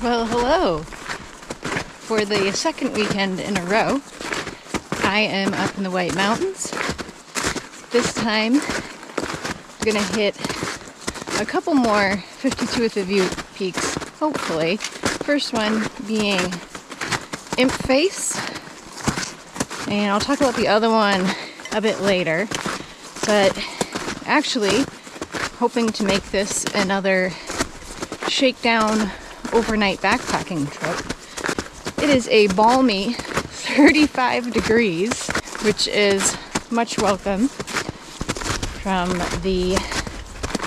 Well, hello. For the second weekend in a row, I am up in the White Mountains. This time, I'm gonna hit a couple more 52 with a view peaks, hopefully. First one being Imp Face, and I'll talk about the other one a bit later. But actually, hoping to make this another Shakedown overnight backpacking trip. It is a balmy 35 degrees, which is much welcome from the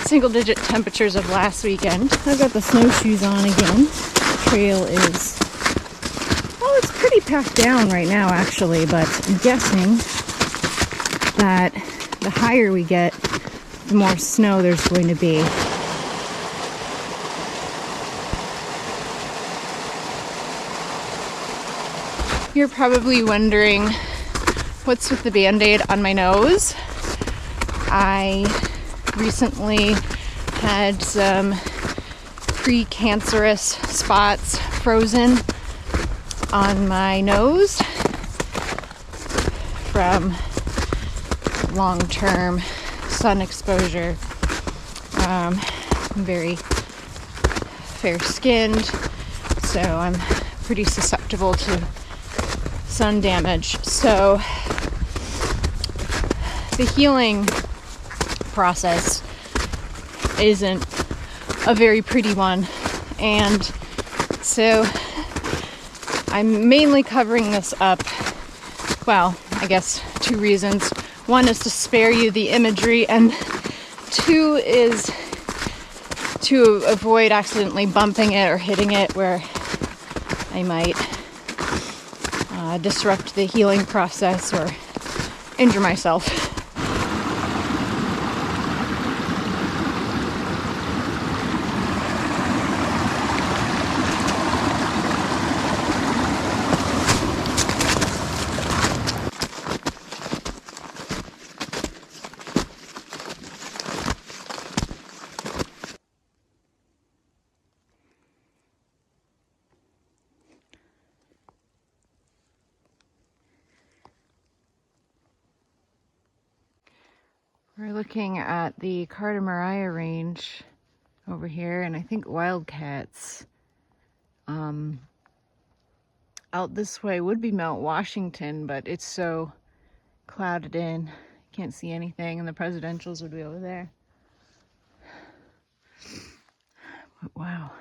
single-digit temperatures of last weekend. I've got the snowshoes on again. The trail is, well, it's pretty packed down right now actually, but I'm guessing that the higher we get, the more snow there's going to be. You're probably wondering what's with the band-aid on my nose. I recently had some pre-cancerous spots frozen on my nose from long-term sun exposure. I'm very fair-skinned, so I'm pretty susceptible to sun damage. So the healing process isn't a very pretty one, and so I'm mainly covering this up. Well, I guess two reasons. One is to spare you the imagery, and two is to avoid accidentally bumping it or hitting it where I might disrupt the healing process or injure myself. We're looking at the Carter range over here, and I think wildcats. Out this way would be Mount Washington, but it's so clouded in, can't see anything, and the presidentials would be over there. But wow,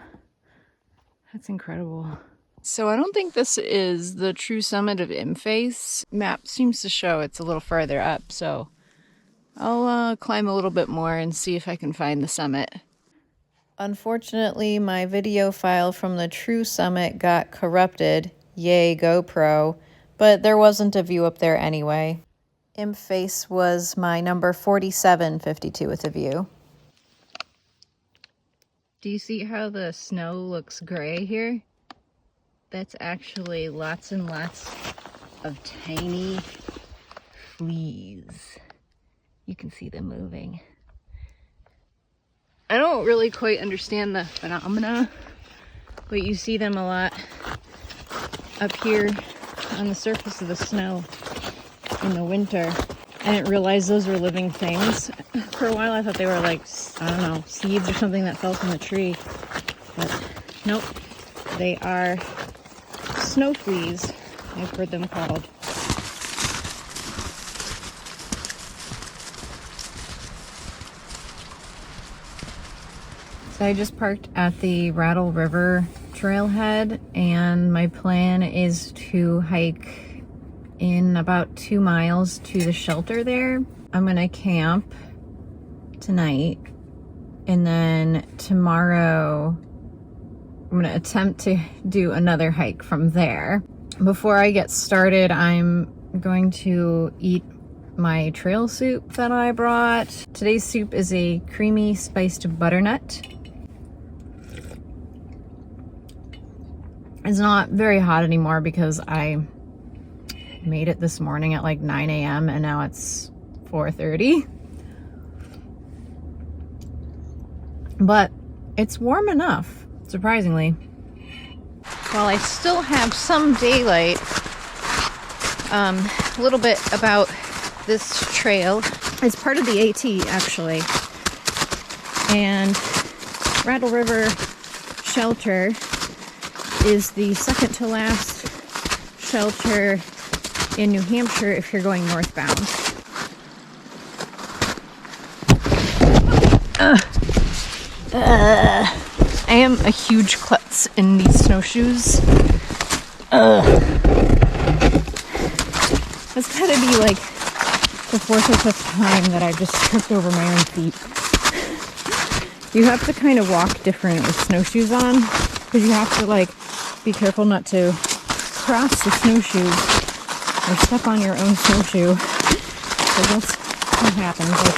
that's incredible. So I don't think this is the true summit of Imp Face. Map seems to show it's a little farther up, so I'll climb a little bit more and see if I can find the summit. Unfortunately, my video file from the true summit got corrupted. Yay, GoPro. But there wasn't a view up there anyway. Imp Face was my number 47 52 with a view. Do you see how the snow looks gray here? That's actually lots and lots of tiny fleas. You can see them moving. I don't really quite understand the phenomena, but you see them a lot up here on the surface of the snow in the winter. I didn't realize those were living things. For a while I thought they were like, I don't know, seeds or something that fell from the tree. But nope, they are snow fleas, I've heard them called. So I just parked at the Rattle River Trailhead, and my plan is to hike in about 2 miles to the shelter there. I'm gonna camp tonight, and then tomorrow I'm gonna attempt to do another hike from there. Before I get started, I'm going to eat my trail soup that I brought. Today's soup is a creamy spiced butternut. It's not very hot anymore because I made it this morning at like 9 a.m. and now it's 4:30. But it's warm enough, surprisingly. while I still have some daylight, a little bit about this trail. It's part of the AT, actually. And Rattle River Shelter is the second to last shelter in New Hampshire if you're going northbound. I am a huge klutz in these snowshoes. It's gotta be like the fourth or fifth time that I've just tripped over my own feet. You have to kind of walk different with snowshoes on, because you have to like be careful not to cross the snowshoes or step on your own snowshoe. So that's what happens. Like,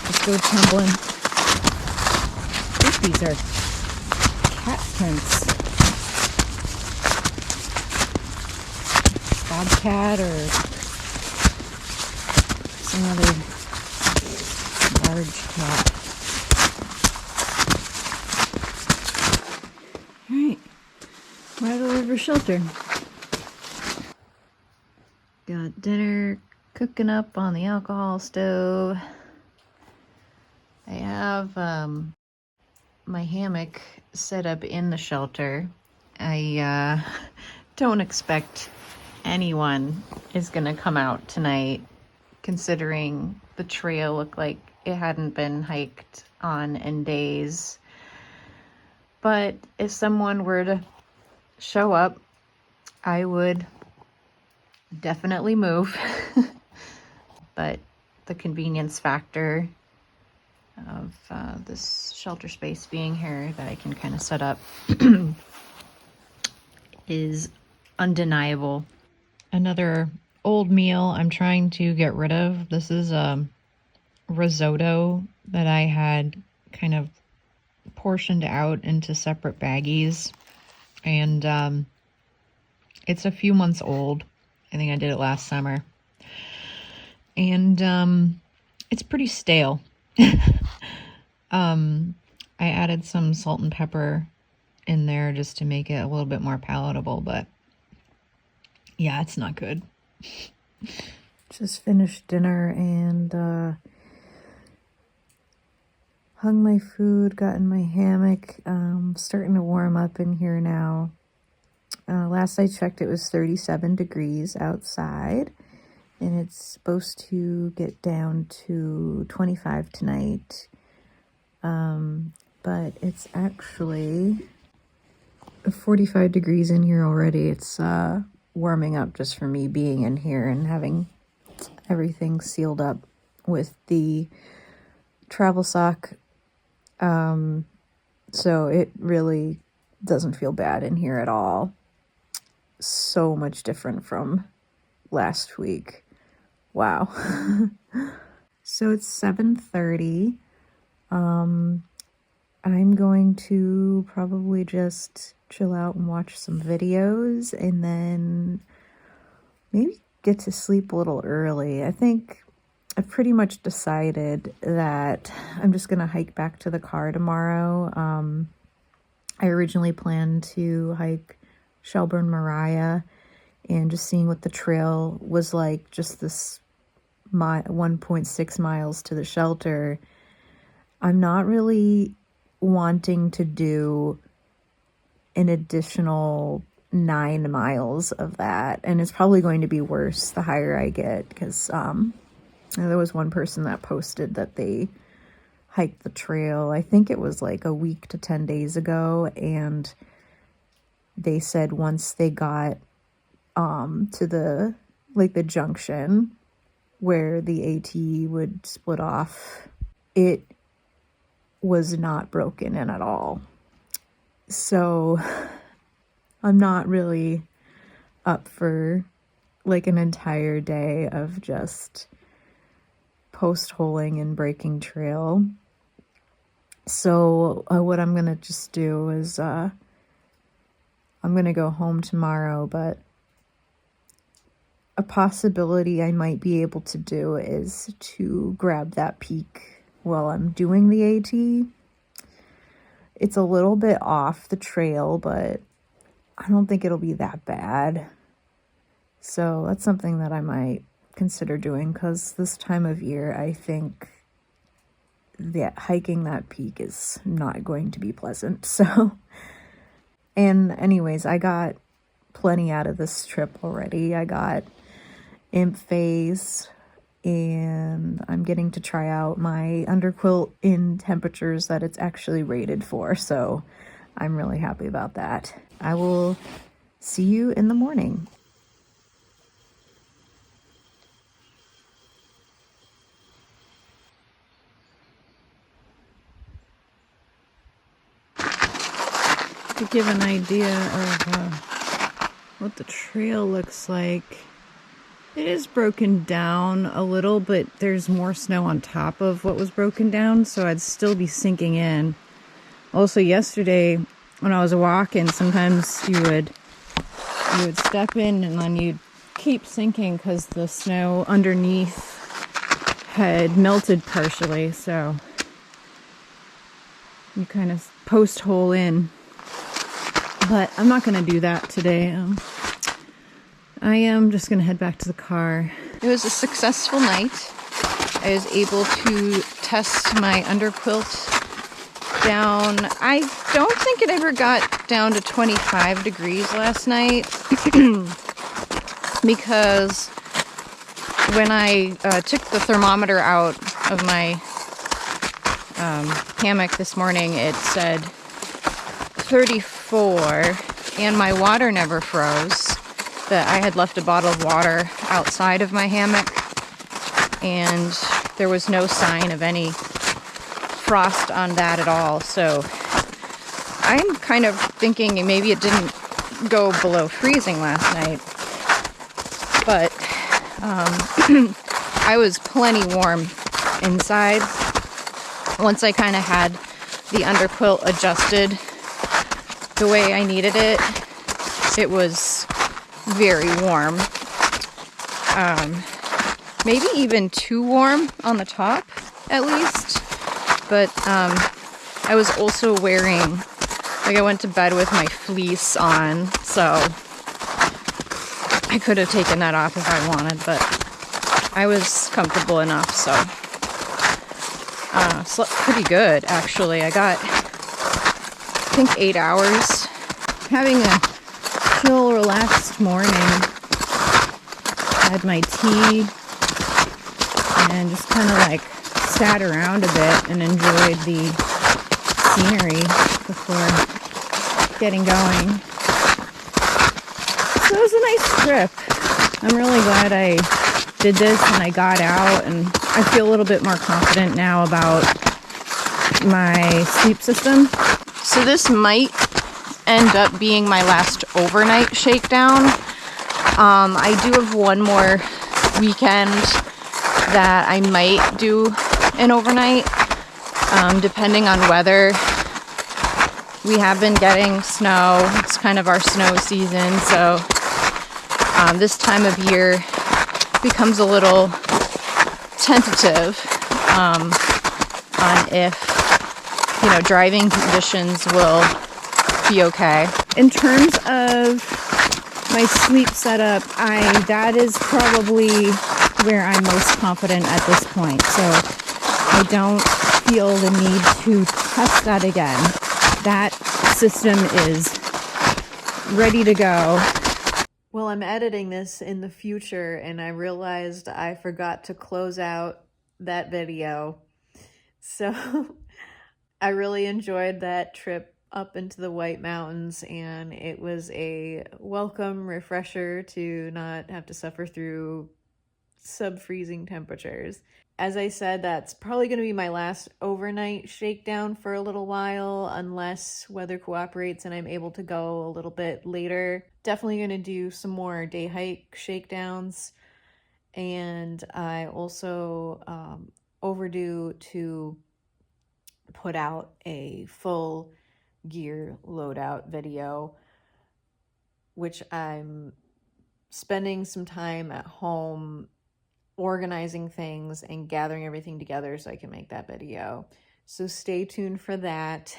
just go tumbling. I think these are cat prints. Bobcat or some other large cat. Alright, Rattle River Shelter. Got dinner cooking up on the alcohol stove. I have my hammock set up in the shelter. I don't expect anyone is gonna come out tonight, considering the trail looked like it hadn't been hiked on in days. But if someone were to show up, I would definitely move. But the convenience factor of this shelter space being here that I can kind of set up is undeniable. Another old meal I'm trying to get rid of. This is risotto that I had kind of portioned out into separate baggies, and it's a few months old. I think I did it last summer, and it's pretty stale. I added some salt and pepper in there just to make it a little bit more palatable, but yeah, it's not good. Just finished dinner and hung my food, got in my hammock. Starting to warm up in here now. Last I checked, it was 37 degrees outside, and it's supposed to get down to 25 tonight. But it's actually 45 degrees in here already. It's warming up just for me being in here and having everything sealed up with the travel sock. So it really doesn't feel bad in here at all. So much different from last week. Wow. So it's 7:30. I'm going to probably just chill out and watch some videos and then maybe get to sleep a little early. I think I've pretty much decided that I'm just going to hike back to the car tomorrow. I originally planned to hike Shelburne Mariah and just seeing what the trail was like, just this 1.6 miles to the shelter. I'm not really wanting to do an additional 9 miles of that, and it's probably going to be worse the higher I get, because there was one person that posted that they hiked the trail, I think it was like a week to 10 days ago, and they said once they got to the junction where the AT would split off, it was not broken in at all. So I'm not really up for like an entire day of just post-holing and breaking trail. So what I'm gonna just do is I'm gonna go home tomorrow, but a possibility I might be able to do is to grab that peak while I'm doing the AT. It's a little bit off the trail, but I don't think it'll be that bad. So that's something that I might consider doing, because this time of year, I think that hiking that peak is not going to be pleasant. So, and anyways, I got plenty out of this trip already. I got Imp Face, and I'm getting to try out my underquilt in temperatures that it's actually rated for. So I'm really happy about that. I will see you in the morning. To give an idea of what the trail looks like, it is broken down a little, but there's more snow on top of what was broken down, so I'd still be sinking in. Also, yesterday when I was walking, sometimes you would step in and then you'd keep sinking because the snow underneath had melted partially, so you kind of post hole in. But I'm not going to do that today. I am just going to head back to the car. It was a successful night. I was able to test my underquilt down. I don't think it ever got down to 25 degrees last night because when I took the thermometer out of my hammock this morning, it said 34, and my water never froze. That I had left a bottle of water outside of my hammock, and there was no sign of any frost on that at all. So I'm kind of thinking maybe it didn't go below freezing last night, but I was plenty warm inside. Once I kind of had the underquilt adjusted the way I needed it, it was very warm. Maybe even too warm on the top, at least. But I was also wearing, like, I went to bed with my fleece on, so I could have taken that off if I wanted, but I was comfortable enough, so slept pretty good, actually. I got, I think, 8 hours. Having a chill, relaxed morning. Had my tea and just kind of like sat around a bit and enjoyed the scenery before getting going. So it was a nice trip. I'm really glad I did this and I got out, and I feel a little bit more confident now about my sleep system. So this might end up being my last overnight shakedown. I do have one more weekend that I might do an overnight, depending on weather. We have been getting snow. It's kind of our snow season, so this time of year becomes a little tentative on if, driving conditions will be okay. In terms of my sleep setup, that is probably where I'm most confident at this point. So I don't feel the need to test that again. That system is ready to go. Well, I'm editing this in the future, and I realized I forgot to close out that video. So I really enjoyed that trip up into the White Mountains, and it was a welcome refresher to not have to suffer through sub-freezing temperatures. As I said, that's probably going to be my last overnight shakedown for a little while, unless weather cooperates and I'm able to go a little bit later. Definitely going to do some more day hike shakedowns, and I also overdue to put out a full gear loadout video, which I'm spending some time at home organizing things and gathering everything together so I can make that video. So stay tuned for that.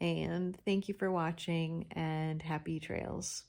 And thank you for watching, and happy trails.